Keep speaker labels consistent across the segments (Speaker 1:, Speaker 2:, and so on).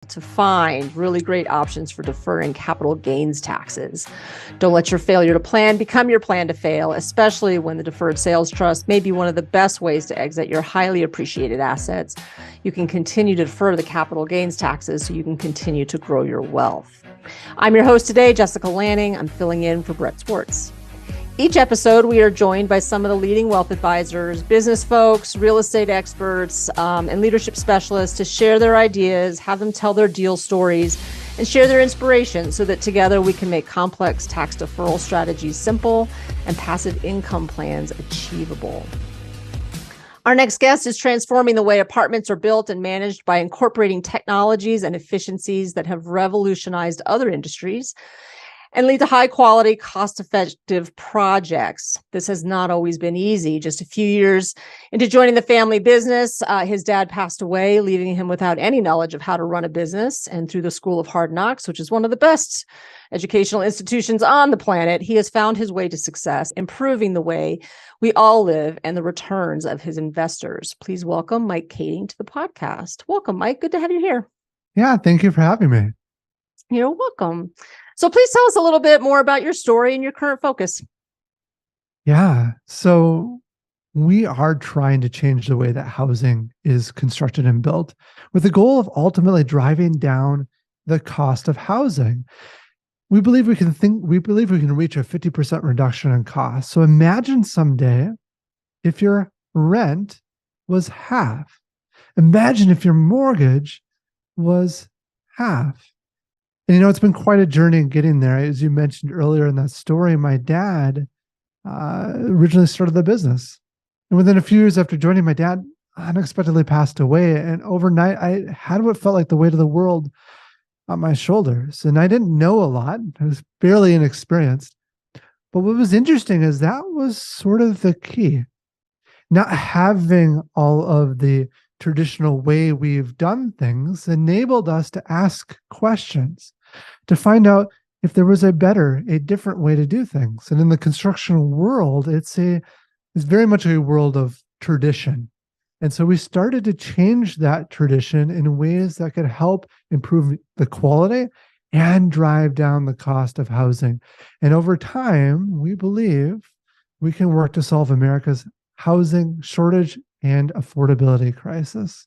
Speaker 1: to find really great options for deferring capital gains taxes. Don't let your failure to plan become your plan to fail, especially when the Deferred Sales Trust may be one of the best ways to exit your highly appreciated assets. You can continue to defer the capital gains taxes so you can continue to grow your wealth. I'm your host today, Jessica Lanning. I'm filling in for Brett Swarts. Each episode, we are joined by some of the leading wealth advisors, business folks, real estate experts, and leadership specialists to share their ideas, have them tell their deal stories, and share their inspiration so that together we can make complex tax deferral strategies simple and passive income plans achievable. Our next guest is transforming the way apartments are built and managed by incorporating technologies and efficiencies that have revolutionized other industries and lead to high quality, cost-effective projects. This has not always been easy. Just a few years into joining the family business, his dad passed away, leaving him without any knowledge of how to run a business. And through the School of Hard Knocks, which is one of the best educational institutions on the planet, he has found his way to success, improving the way we all live and the returns of his investors. Please welcome Mike Kaeding to the podcast. Welcome, Mike. Good to have you here.
Speaker 2: Yeah, thank you for having me.
Speaker 1: You're welcome. So please tell us a little bit more about your story and your current focus.
Speaker 2: Yeah, so we are trying to change the way that housing is constructed and built with the goal of ultimately driving down the cost of housing. We believe we can reach a 50% reduction in cost. So imagine someday if your rent was half. Imagine if your mortgage was half. And it's been quite a journey in getting there. As you mentioned earlier in that story, my dad originally started the business. And within a few years after joining, my dad unexpectedly passed away. And overnight, I had what felt like the weight of the world on my shoulders. And I didn't know a lot. I was barely inexperienced. But what was interesting is that was sort of the key. Not having all of the traditional way we've done things enabled us to ask questions, to find out if there was a different way to do things. And in the construction world, it's very much a world of tradition. And so we started to change that tradition in ways that could help improve the quality and drive down the cost of housing. And over time, we believe we can work to solve America's housing shortage and affordability crisis.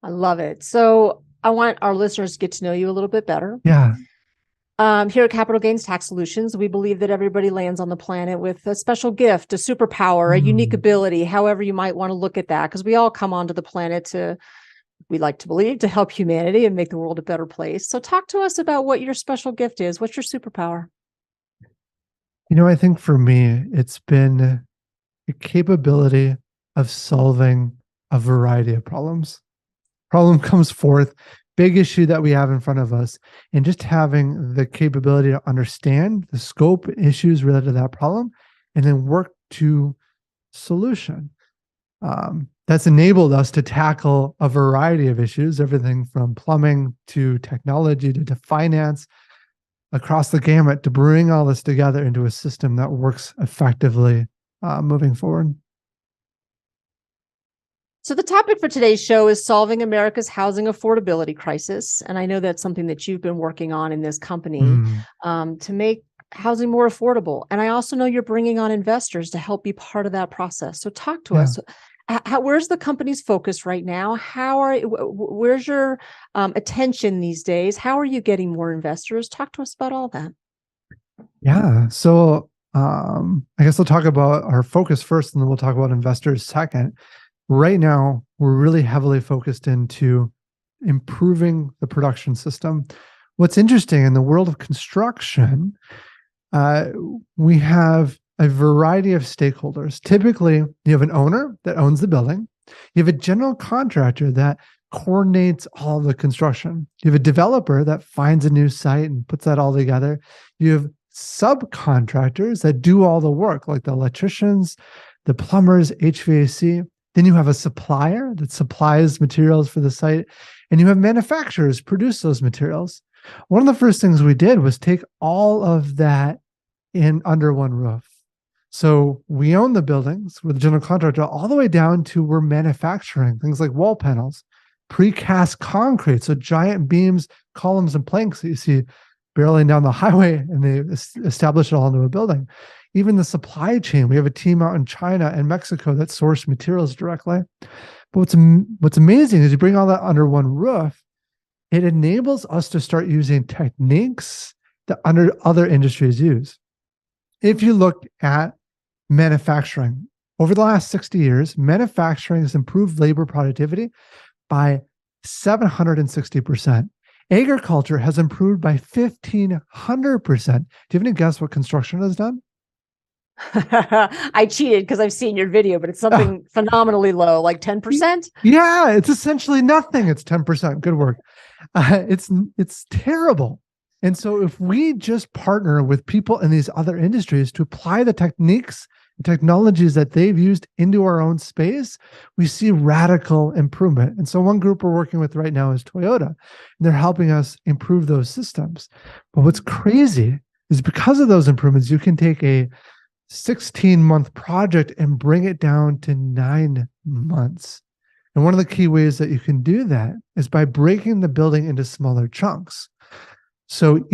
Speaker 1: I love it. So I want our listeners to get to know you a little bit better.
Speaker 2: Yeah.
Speaker 1: Here at Capital Gains Tax Solutions, we believe that everybody lands on the planet with a special gift, a superpower, a unique ability, however you might want to look at that, because we all come onto the planet we like to believe, to help humanity and make the world a better place. So talk to us about what your special gift is. What's your superpower?
Speaker 2: I think for me, it's been the capability of solving a variety of problems. Problem comes forth, big issue that we have in front of us, and just having the capability to understand the scope issues related to that problem and then work to solution. That's enabled us to tackle a variety of issues, everything from plumbing to technology to finance, across the gamut, to bring all this together into a system that works effectively moving forward.
Speaker 1: So the topic for today's show is solving America's housing affordability crisis. And I know that's something that you've been working on in this company to make housing more affordable. And I also know you're bringing on investors to help be part of that process. So talk to us. Where's the company's focus right now? Where's your attention these days? How are you getting more investors? Talk to us about all that.
Speaker 2: Yeah. So I guess I'll talk about our focus first, and then we'll talk about investors second. Right now, we're really heavily focused into improving the production system. What's interesting in the world of construction, we have a variety of stakeholders. Typically, you have an owner that owns the building. You have a general contractor that coordinates all the construction. You have a developer that finds a new site and puts that all together. You have subcontractors that do all the work, like the electricians, the plumbers, HVAC. Then you have a supplier that supplies materials for the site, and you have manufacturers produce those materials. One of the first things we did was take all of that in under one roof. So we own the buildings with the general contractor all the way down to we're manufacturing things like wall panels, precast concrete, so giant beams, columns, and planks that you see barreling down the highway, and they establish it all into a building. Even the supply chain, we have a team out in China and Mexico that source materials directly. But what's amazing is you bring all that under one roof, it enables us to start using techniques that other industries use. If you look at manufacturing, over the last 60 years, manufacturing has improved labor productivity by 760%. Agriculture has improved by 1,500%. Do you have any guess what construction has done?
Speaker 1: I cheated because I've seen your video, but it's something phenomenally low, like 10%.
Speaker 2: Yeah, it's essentially nothing. It's 10%. Good work. It's terrible. And so if we just partner with people in these other industries to apply the techniques and technologies that they've used into our own space, we see radical improvement. And so one group we're working with right now is Toyota, and they're helping us improve those systems. But what's crazy is because of those improvements, you can take a 16-month project and bring it down to 9 months. And one of the key ways that you can do that is by breaking the building into smaller chunks. So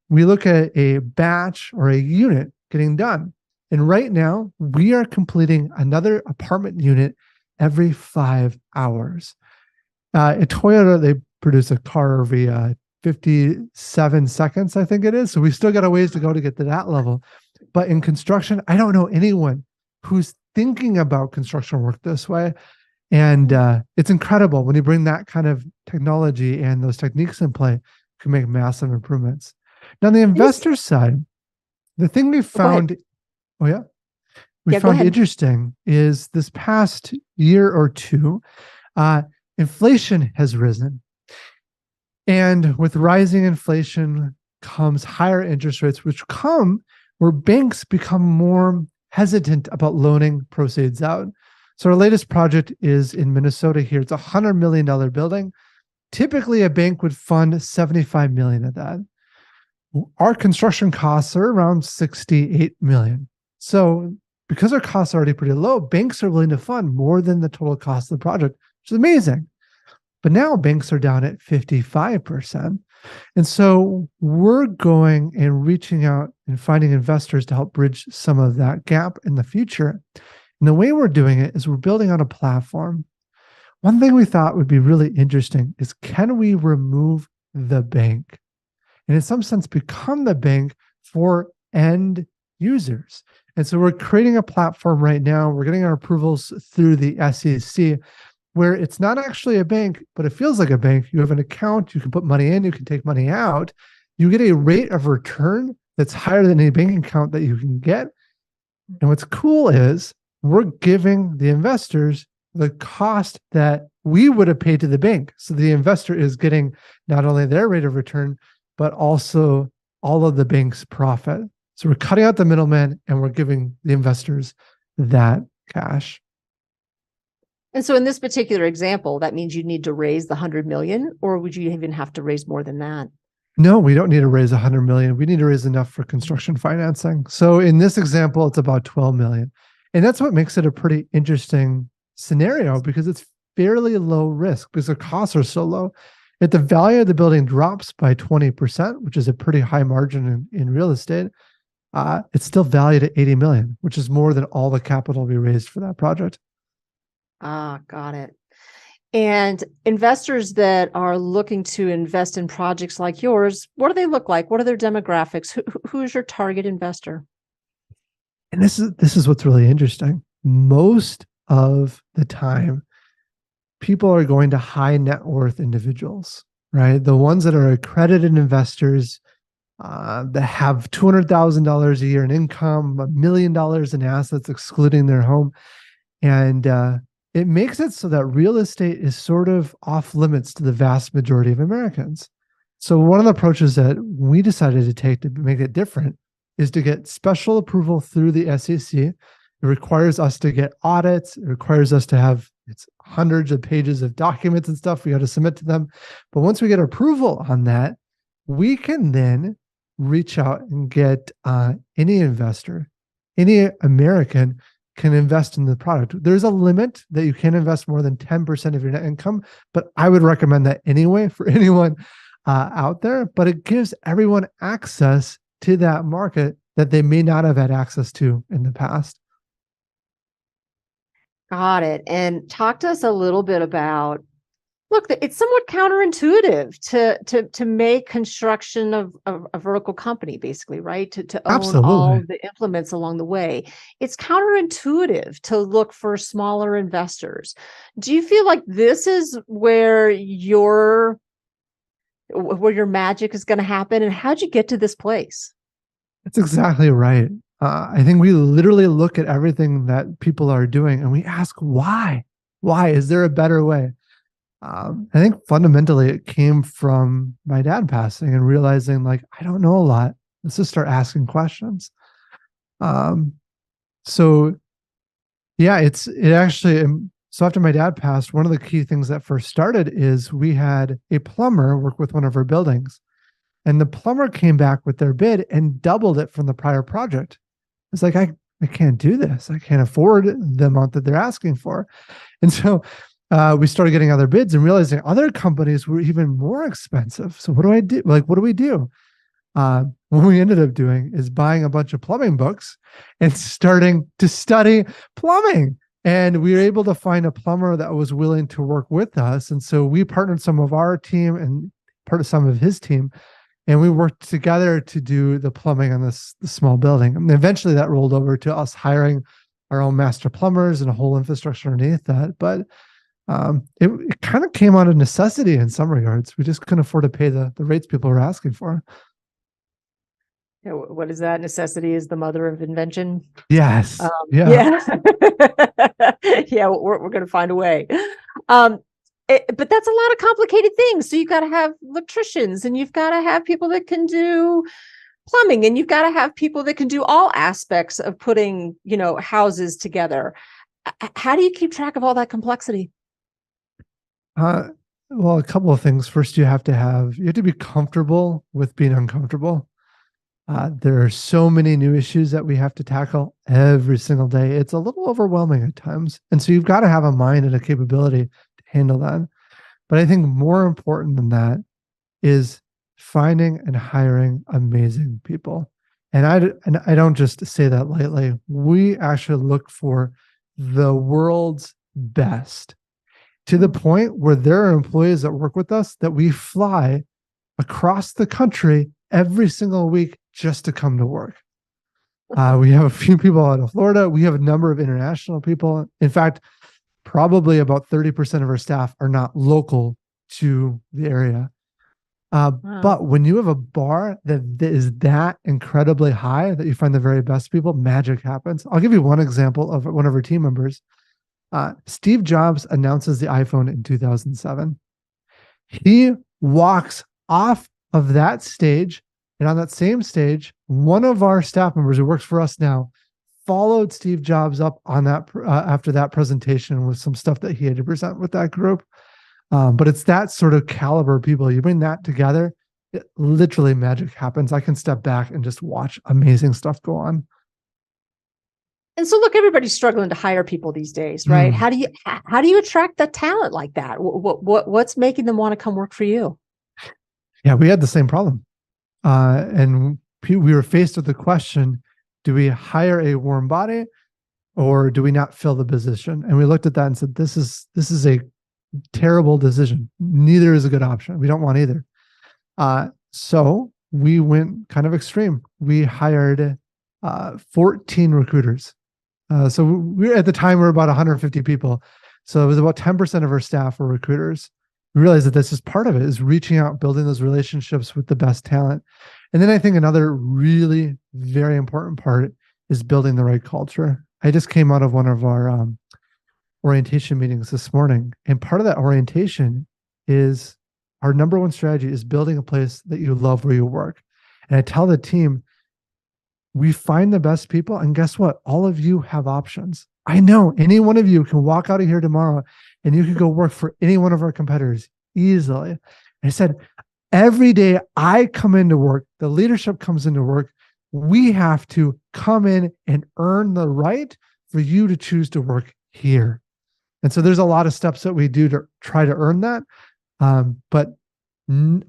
Speaker 2: we look at a batch or a unit getting done. And right now, we are completing another apartment unit every 5 hours. At Toyota, they produce a car every 57 seconds, I think it is. So we still got a ways to go to get to that level. But in construction, I don't know anyone who's thinking about construction work this way. And it's incredible when you bring that kind of technology and those techniques in play, can make massive improvements. Now, on the investor side, the thing we found, found interesting is this past year or two, inflation has risen. And with rising inflation comes higher interest rates, which come where banks become more hesitant about loaning proceeds out. So our latest project is in Minnesota here. It's a $100 million building. Typically, a bank would fund $75 million of that. Our construction costs are around $68 million. So because our costs are already pretty low, banks are willing to fund more than the total cost of the project, which is amazing. But now banks are down at 55%. And so we're going and reaching out and finding investors to help bridge some of that gap in the future. And the way we're doing it is we're building on a platform. One thing we thought would be really interesting is, can we remove the bank and in some sense become the bank for end users? And so we're creating a platform right now. We're getting our approvals through the SEC, where it's not actually a bank, but it feels like a bank. You have an account, you can put money in, you can take money out. You get a rate of return that's higher than any bank account that you can get. And what's cool is we're giving the investors the cost that we would have paid to the bank. So the investor is getting not only their rate of return, but also all of the bank's profit. So we're cutting out the middleman and we're giving the investors that cash.
Speaker 1: And so in this particular example, that means you need to raise the 100 million, or would you even have to raise more than that?
Speaker 2: No, we don't need to raise 100 million. We need to raise enough for construction financing. So in this example, it's about 12 million. And that's what makes it a pretty interesting scenario, because it's fairly low risk because the costs are so low. If the value of the building drops by 20%, which is a pretty high margin in real estate, it's still valued at 80 million, which is more than all the capital we raised for that project.
Speaker 1: Got it. And investors that are looking to invest in projects like yours, what do they look like? What are their demographics? Who's your target investor?
Speaker 2: And this is what's really interesting. Most of the time, people are going to high net worth individuals, right? The ones that are accredited investors that have $200,000 a year in income, $1 million in assets, excluding their home. And it makes it so that real estate is sort of off limits to the vast majority of Americans. So one of the approaches that we decided to take to make it different is to get special approval through the SEC. It requires us to get audits. It requires us to have hundreds of pages of documents and stuff we got to submit to them. But once we get approval on that, we can then reach out and get any investor, any American can invest in the product. There's a limit that you can't invest more than 10% of your net income, but I would recommend that anyway for anyone out there. But it gives everyone access to that market that they may not have had access to in the past.
Speaker 1: Got it. And talk to us a little bit about, look, it's somewhat counterintuitive to make construction of a vertical company, basically, right? To own all the implements along the way. It's counterintuitive to look for smaller investors. Do you feel like this is where your magic is going to happen? And how'd you get to this place?
Speaker 2: That's exactly right. I think we literally look at everything that people are doing and we ask, why? Why? Is there a better way? I think fundamentally it came from my dad passing and realizing, like, I don't know a lot. Let's just start asking questions. So after my dad passed, one of the key things that first started is we had a plumber work with one of our buildings, and the plumber came back with their bid and doubled it from the prior project. It's like, I can't do this. I can't afford the amount that they're asking for. And so we started getting other bids and realizing other companies were even more expensive. So what do I do? Like, what do we do? What we ended up doing is buying a bunch of plumbing books and starting to study plumbing. And we were able to find a plumber that was willing to work with us. And so we partnered some of our team and part of some of his team. And we worked together to do the plumbing on this small building. And eventually that rolled over to us hiring our own master plumbers and a whole infrastructure underneath that. But it kind of came out of necessity in some regards. We just couldn't afford to pay the rates people were asking for.
Speaker 1: Yeah, what is that? Necessity is the mother of invention.
Speaker 2: Yes.
Speaker 1: Yeah. Yeah, we're going to find a way. But that's a lot of complicated things. So you've got to have electricians, and you've got to have people that can do plumbing, and you've got to have people that can do all aspects of putting, houses together. How do you keep track of all that complexity?
Speaker 2: Well, a couple of things. First, you have to be comfortable with being uncomfortable. There are so many new issues that we have to tackle every single day. It's a little overwhelming at times. And so you've got to have a mind and a capability to handle that. But I think more important than that is finding and hiring amazing people. And I don't just say that lightly. We actually look for the world's best, to the point where there are employees that work with us that we fly across the country every single week just to come to work. We have a few people out of Florida. We have a number of international people. In fact, probably about 30% of our staff are not local to the area. Wow. But when you have a bar that is that incredibly high that you find the very best people, magic happens. I'll give you one example of one of our team members. Steve Jobs announces the iPhone in 2007. He walks off of that stage, and on that same stage, one of our staff members who works for us now followed Steve Jobs up on that after that presentation with some stuff that he had to present with that group. But it's that sort of caliber of people. You bring that together, literally magic happens. I can step back and just watch amazing stuff go on.
Speaker 1: And so, look, everybody's struggling to hire people these days, right? How do you attract that talent like that? What's making them want to come work for you?
Speaker 2: Yeah, we had the same problem, and we were faced with the question: do we hire a warm body, or do we not fill the position? And we looked at that and said, "This is a terrible decision. Neither is a good option. We don't want either." So we went kind of extreme. We hired 14 recruiters. So we at the time we were about 150 people. So it was about 10% of our staff were recruiters. We realized that this is part of it, is reaching out, building those relationships with the best talent. And then I think another really very important part is building the right culture. I just came out of one of our orientation meetings this morning, and part of that orientation is our number one strategy is building a place that you love where you work. And I tell the team, we find the best people, and guess what? All of you have options. I know any one of you can walk out of here tomorrow and you can go work for any one of our competitors easily. And I said, every day I come into work, the leadership comes into work, we have to come in and earn the right for you to choose to work here. And so there's a lot of steps that we do to try to earn that. But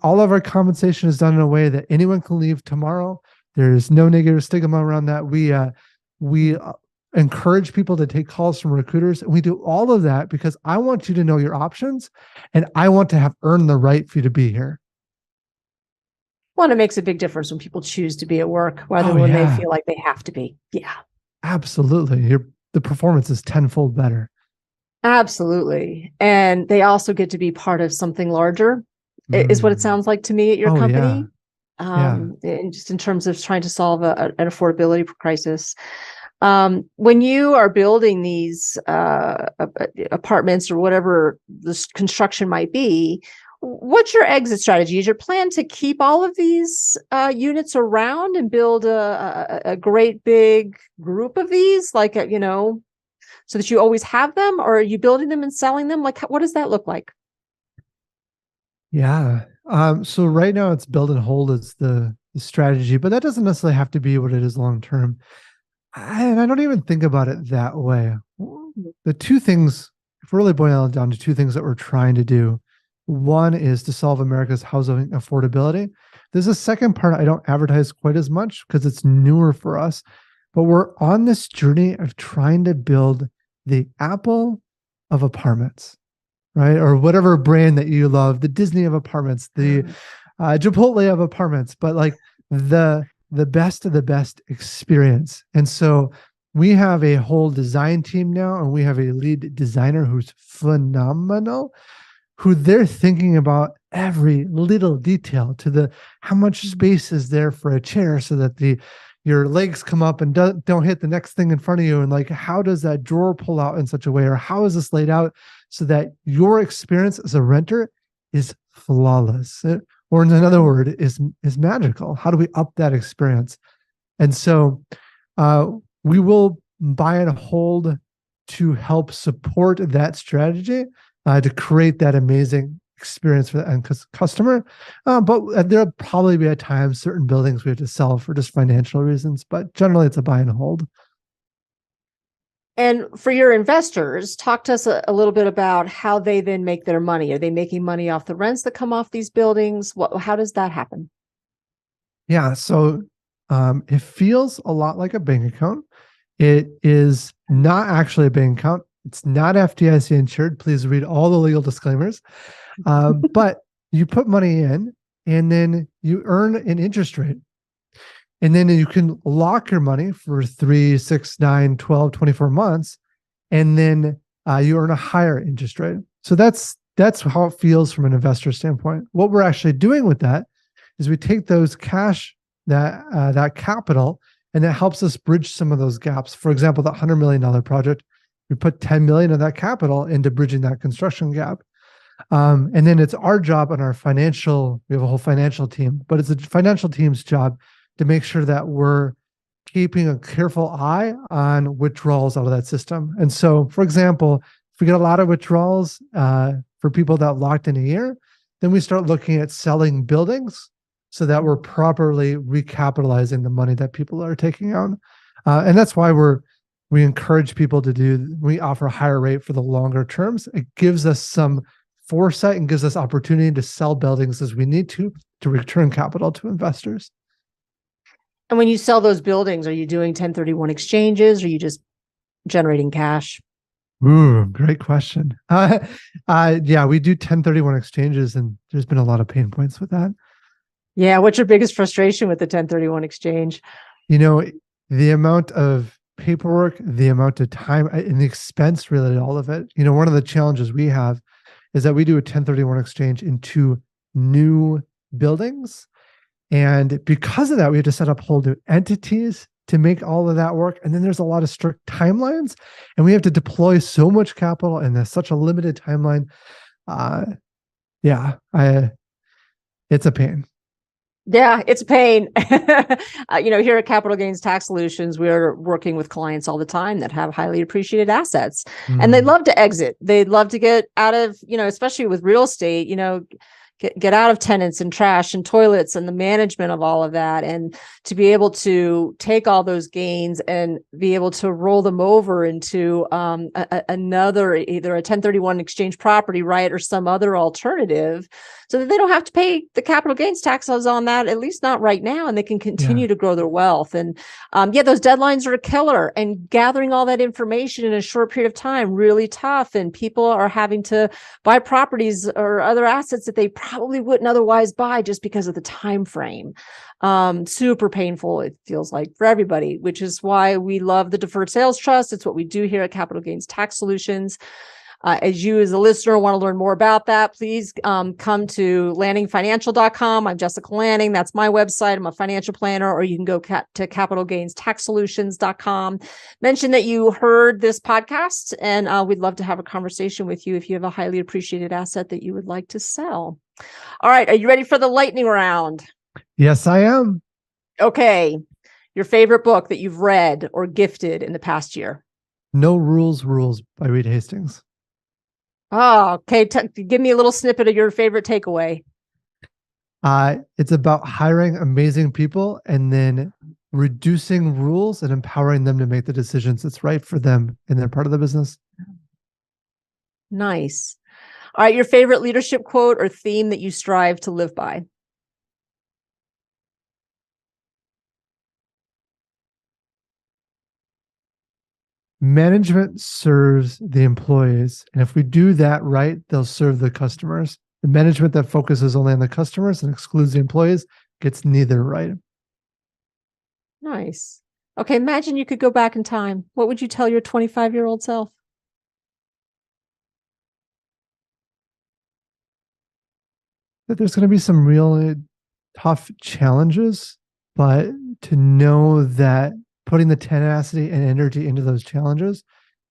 Speaker 2: all of our compensation is done in a way that anyone can leave tomorrow. There's no negative stigma around that. We encourage people to take calls from recruiters. And we do all of that because I want you to know your options and I want to have earned the right for you to be here.
Speaker 1: Well, it makes a big difference when people choose to be at work rather than when they feel like they have to be. Yeah.
Speaker 2: Absolutely. The performance is tenfold better.
Speaker 1: Absolutely. And they also get to be part of something larger, is what it sounds like to me at your company. And just in terms of trying to solve an affordability crisis. When you are building these apartments or whatever this construction might be, what's your exit strategy? Is your plan to keep all of these units around and build a great big group of these, like, so that you always have them, or are you building them and selling them? Like, what does that look like?
Speaker 2: Yeah. So right now it's build and hold is the strategy, but that doesn't necessarily have to be what it is long term. And I don't even think about it that way. The two things, if we're really boiling it down to two things that we're trying to do, one is to solve America's housing affordability. There's a second part I don't advertise quite as much because it's newer for us, but we're on this journey of trying to build the Apple of apartments, right? Or whatever brand that you love, the Disney of apartments, the Chipotle of apartments, but like the best of the best experience. And so we have a whole design team now, and we have a lead designer who's phenomenal, who they're thinking about every little detail to how much space is there for a chair so that your legs come up and don't hit the next thing in front of you. And like, how does that drawer pull out in such a way, or how is this laid out so that your experience as a renter is flawless? Or in another word, is magical. How do we up that experience? And so we will buy and hold to help support that strategy to create that amazing experience for the end customer. But there'll probably be at times certain buildings we have to sell for just financial reasons, but generally it's a buy and hold.
Speaker 1: And for your investors, talk to us a little bit about how they then make their money. Are they making money off the rents that come off these buildings? How does that happen?
Speaker 2: Yeah, so it feels a lot like a bank account. It is not actually a bank account. It's not FDIC insured. Please read all the legal disclaimers. But you put money in and then you earn an interest rate. And then you can lock your money for 3, 6, 9, 12, 24 months. And then you earn a higher interest rate. So that's how it feels from an investor standpoint. What we're actually doing with that is we take those cash, that capital, and it helps us bridge some of those gaps. For example, the $100 million project, we put 10 million of that capital into bridging that construction gap. And then it's our job on our we have a whole financial team, but it's the financial team's job to make sure that we're keeping a careful eye on withdrawals out of that system. And so, for example, if we get a lot of withdrawals for people that locked in a year, then we start looking at selling buildings so that we're properly recapitalizing the money that people are taking out. And that's why we encourage people we offer a higher rate for the longer terms. It gives us some foresight and gives us opportunity to sell buildings as we need to return capital to investors.
Speaker 1: And when you sell those buildings, are you doing 1031 exchanges? Or are you just generating cash?
Speaker 2: Ooh, great question. Yeah, we do 1031 exchanges, and there's been a lot of pain points with that.
Speaker 1: Yeah. What's your biggest frustration with the 1031 exchange?
Speaker 2: The amount of paperwork, the amount of time, and the expense related to all of it. One of the challenges we have is that we do a 1031 exchange into new buildings. And because of that, we have to set up whole new entities to make all of that work. And then there's a lot of strict timelines, and we have to deploy so much capital in such a limited timeline. It's a pain.
Speaker 1: Yeah, it's a pain. Here at Capital Gains Tax Solutions, we're working with clients all the time that have highly appreciated assets, and they'd love to exit. They'd love to get out of, especially with real estate, get out of tenants and trash and toilets and the management of all of that, and to be able to take all those gains and be able to roll them over into another, either a 1031 exchange property, right, or some other alternative, so that they don't have to pay the capital gains taxes on that, at least not right now, and they can continue to grow their wealth. And those deadlines are a killer, and gathering all that information in a short period of time, really tough. And people are having to buy properties or other assets that they probably wouldn't otherwise buy just because of the time frame. Super painful, it feels like, for everybody, which is why we love the Deferred Sales Trust. It's what we do here at Capital Gains Tax Solutions. As you as a listener want to learn more about that, please come to landingfinancial.com. I'm Jessica Lanning. That's my website. I'm a financial planner. Or you can go to capitalgainstaxsolutions.com. Mention that you heard this podcast, and we'd love to have a conversation with you if you have a highly appreciated asset that you would like to sell. All right. Are you ready for the lightning round?
Speaker 2: Yes, I am.
Speaker 1: Okay. Your favorite book that you've read or gifted in the past year?
Speaker 2: No Rules by Reed Hastings.
Speaker 1: Oh, okay. Give me a little snippet of your favorite takeaway.
Speaker 2: It's about hiring amazing people and then reducing rules and empowering them to make the decisions that's right for them in their part of the business.
Speaker 1: Nice. All right. Your favorite leadership quote or theme that you strive to live by?
Speaker 2: Management serves the employees, and if we do that right, they'll serve the customers. The management that focuses only on the customers and excludes the employees gets neither right.
Speaker 1: Nice. Okay, imagine you could go back in time. What would you tell your 25-year-old self?
Speaker 2: That there's going to be some really tough challenges, but to know that putting the tenacity and energy into those challenges,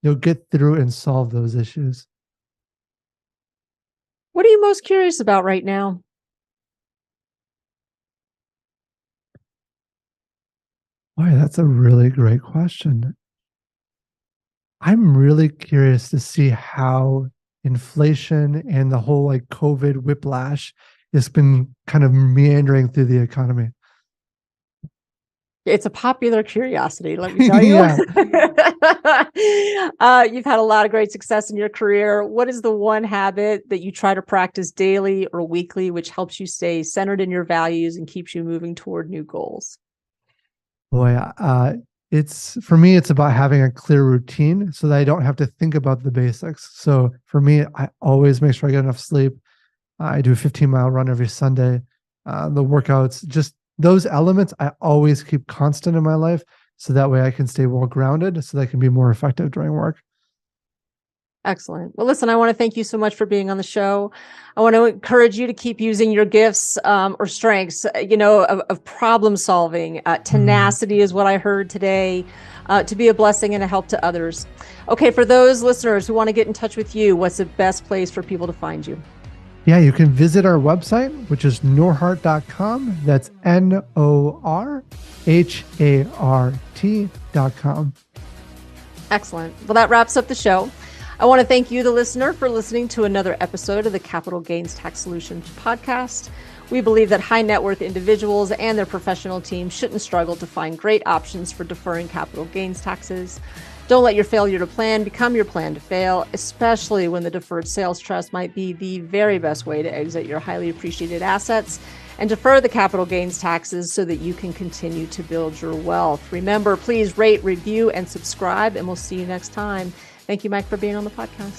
Speaker 2: you'll get through and solve those issues.
Speaker 1: What are you most curious about right now?
Speaker 2: Boy, that's a really great question. I'm really curious to see how inflation and the whole COVID whiplash has been kind of meandering through the economy.
Speaker 1: It's a popular curiosity, let me tell you. You've had a lot of great success in your career. What is the one habit that you try to practice daily or weekly, which helps you stay centered in your values and keeps you moving toward new goals?
Speaker 2: Boy, for me, it's about having a clear routine so that I don't have to think about the basics. So for me, I always make sure I get enough sleep. I do a 15-mile run every Sunday. The workouts, just those elements I always keep constant in my life, so that way I can stay well grounded, so that I can be more effective during work.
Speaker 1: Excellent. Well, listen, I want to thank you so much for being on the show. I want to encourage you to keep using your gifts or strengths, of problem solving. Tenacity is what I heard today, to be a blessing and a help to others. Okay, for those listeners who want to get in touch with you, what's the best place for people to find you?
Speaker 2: Yeah, you can visit our website, which is norhart.com. That's NORHART.com.
Speaker 1: Excellent. Well, that wraps up the show. I want to thank you, the listener, for listening to another episode of the Capital Gains Tax Solutions podcast. We believe that high net worth individuals and their professional teams shouldn't struggle to find great options for deferring capital gains taxes. Don't let your failure to plan become your plan to fail, especially when the Deferred Sales Trust might be the very best way to exit your highly appreciated assets and defer the capital gains taxes so that you can continue to build your wealth. Remember, please rate, review, and subscribe, and we'll see you next time. Thank you, Mike, for being on the podcast.